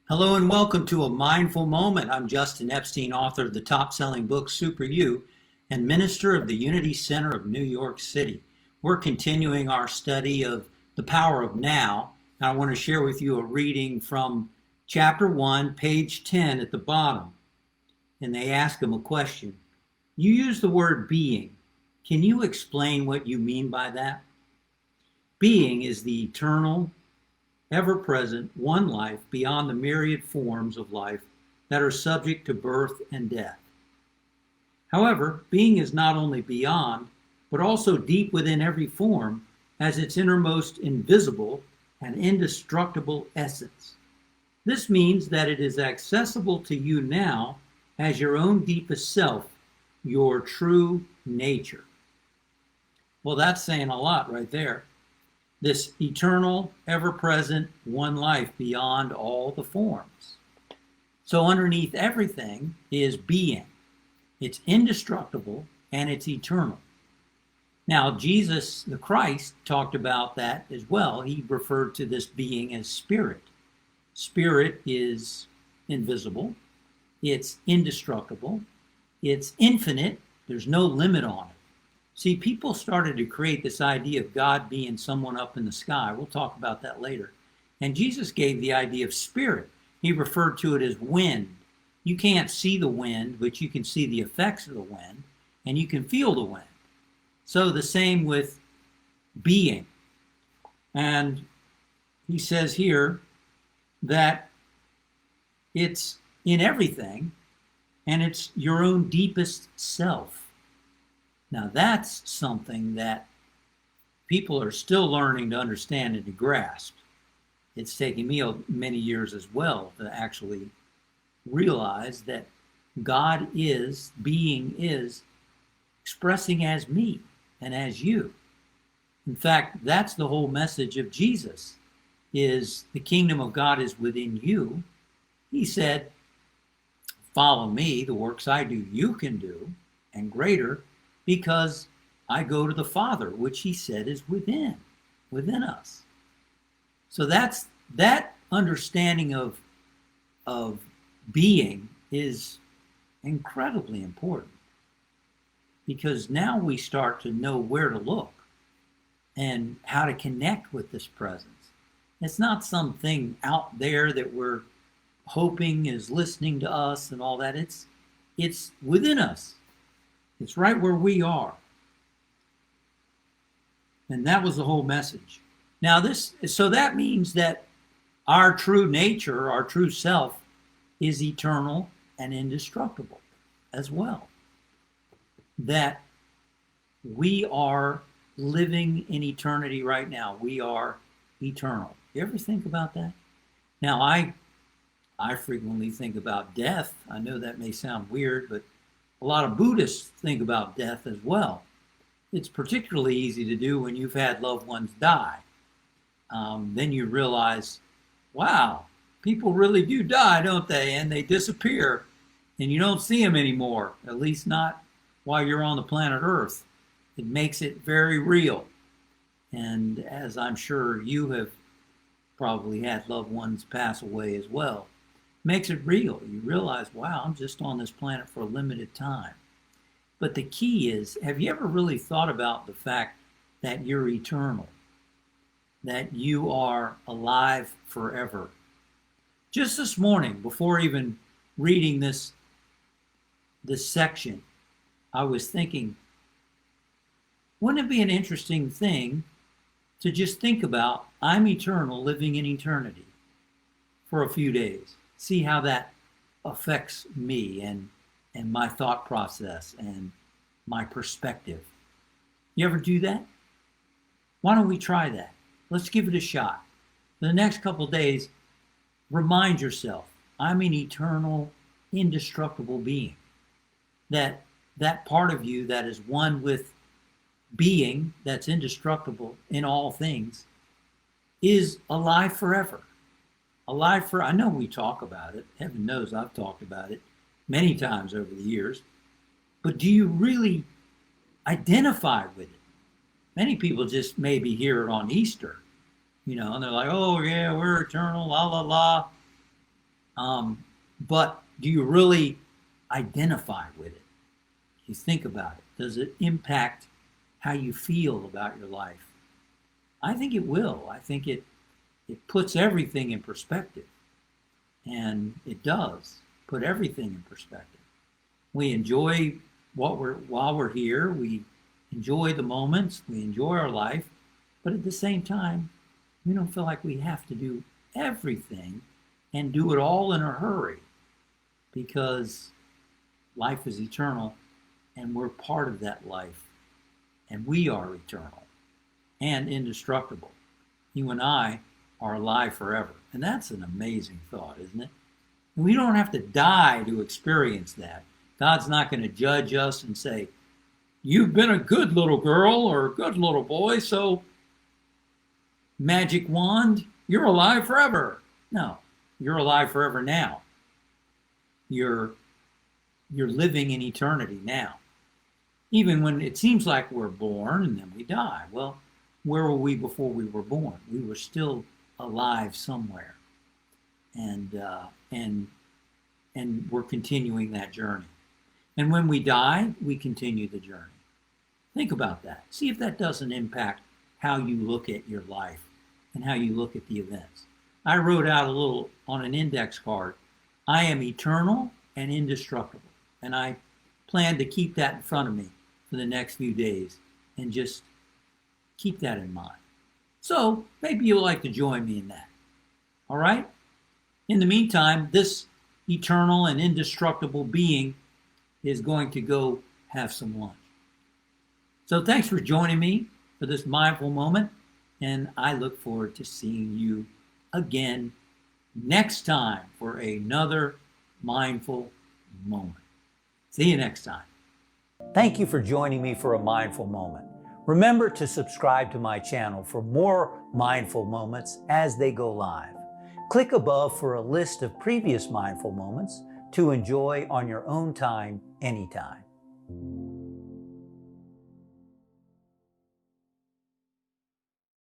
Hello and welcome to A Mindful Moment. I'm Justin Epstein, author of the top-selling book Super You and minister of the Unity Center of New York City. We're continuing our study of the power of now. And I want to share with you a reading from chapter 1, page 10 at the bottom. And they ask him a question. You use the word being. Can you explain what you mean by that? Being is the eternal, ever-present, one life beyond the myriad forms of life that are subject to birth and death. However, being is not only beyond, but also deep within every form as its innermost invisible and indestructible essence. This means that it is accessible to you now as your own deepest self, your true nature. Well, that's saying a lot right there. This eternal, ever-present, one life beyond all the forms. So underneath everything is being. It's indestructible and it's eternal. Now, Jesus, the Christ, talked about that as well. He referred to this being as spirit. Spirit is invisible. It's indestructible. It's infinite. There's no limit on it. See, people started to create this idea of God being someone up in the sky. We'll talk about that later. And Jesus gave the idea of spirit. He referred to it as wind. You can't see the wind, but you can see the effects of the wind, and you can feel the wind. So the same with being. And he says here that it's in everything, and it's your own deepest self. Now that's something that people are still learning to understand and to grasp. It's taken me many years as well to actually realize that God is, being is, expressing as me and as you. In fact, that's the whole message of Jesus, is the kingdom of God is within you. He said, follow me, the works I do you can do, and greater, because I go to the Father, which he said is within us. So that understanding of being is incredibly important, because now we start to know where to look and how to connect with this presence. It's not something out there that we're hoping is listening to us and all that. It's within us. It's right where we are. And that was the whole message. Now so that means that our true nature, our true self, is eternal and indestructible as well. That we are living in eternity right now. We are eternal. You ever think about that? Now, I frequently think about death. I know that may sound weird, but a lot of Buddhists think about death as well. It's particularly easy to do when you've had loved ones die. Then you realize, wow, people really do die, don't they? And they disappear, and you don't see them anymore, at least not while you're on the planet Earth. It makes it very real. And as I'm sure you have probably had loved ones pass away as well, makes it real. You realize, wow, I'm just on this planet for a limited time. But the key is, have you ever really thought about the fact that you're eternal? That you are alive forever? Just this morning, before even reading this section, I was thinking, wouldn't it be an interesting thing to just think about, I'm eternal, living in eternity for a few days? See how that affects me and my thought process and my perspective. You ever do that? Why don't we try that? Let's give it a shot. For the next couple of days, remind yourself, I'm an eternal, indestructible being. That part of you that is one with being, that's indestructible in all things, is alive forever. I know we talk about it. Heaven knows I've talked about it many times over the years. But do you really identify with it? Many people just maybe hear it on Easter, and they're like, oh yeah, we're eternal, la la la. But do you really identify with it? You think about it. Does it impact how you feel about your life? I think it will. I think it puts everything in perspective. And it does put everything in perspective. We enjoy while we're here. We enjoy the moments. We enjoy our life. But at the same time, we don't feel like we have to do everything and do it all in a hurry, because life is eternal and we're part of that life, and we are eternal and indestructible. You and I are alive forever. And that's an amazing thought, isn't it? And we don't have to die to experience that. God's not going to judge us and say, you've been a good little girl or a good little boy, so magic wand, you're alive forever. No, you're alive forever now. You're living in eternity now. Even when it seems like we're born and then we die. Well, where were we before we were born? We were still alive somewhere. And we're continuing that journey. And when we die, we continue the journey. Think about that. See if that doesn't impact how you look at your life and how you look at the events. I wrote out a little on an index card, I am eternal and indestructible. And I plan to keep that in front of me for the next few days and just keep that in mind. So maybe you'll like to join me in that. All right? In the meantime, this eternal and indestructible being is going to go have some lunch. So thanks for joining me for this mindful moment, and I look forward to seeing you again next time for another mindful moment. See you next time. Thank you for joining me for a mindful moment. Remember to subscribe to my channel for more mindful moments as they go live. Click above for a list of previous mindful moments to enjoy on your own time, anytime.